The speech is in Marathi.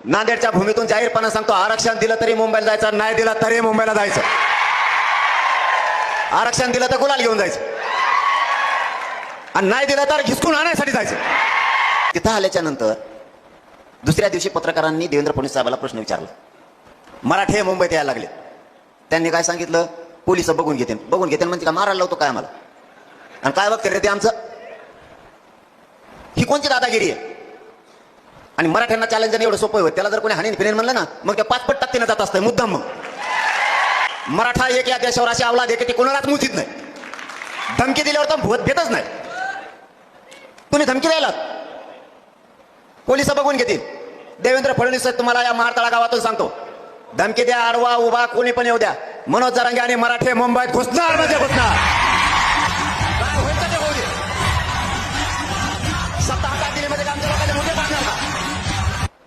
नांदेडच्या भूमीतून जाहीरपणे सांगतो, आरक्षण दिलं तरी मुंबईला जायचं, नाही दिलं तरी मुंबईला जायचं. आरक्षण दिलं तर गुलाल घेऊन जायचं आणि नाही दिलं तर घिसकून आणण्यासाठी जायचं. तिथं आल्याच्या नंतर दुसऱ्या दिवशी पत्रकारांनी देवेंद्र फडणवीस साहेबांना प्रश्न विचारला. मराठे मुंबईत यायला लागले. त्यांनी काय सांगितलं, पोलिस बघून घेते म्हणजे का मारायला लावतो काय आम्हाला, आणि काय बघते रे ते आमचं, ही कोणती दादागिरी आहे. आणि मराठ्यांना चॅलेंज एवढं सोपं होतं, त्याला जर कोणी हानी फिरेन म्हणलं ना, मग ते 5 पट टाकते जात असतं मुद्दाम. मग मराठा एक या देशावर अशी अवलाद आहे की ती कोणालाच मुतीत नाही. धमकी दिल्यावर तर भूत भेटच नाही. तुम्ही धमकी द्यायला पोलिस बघून घेतील. देवेंद्र फडणवीस तुम्हाला या महाडतळा गावातून सांगतो, धमकी द्या, आडवा उभा कोणी पण येऊ द्या, मनोज जरांगे आणि मराठे मुंबईत घुसणार म्हणजे घुसणार.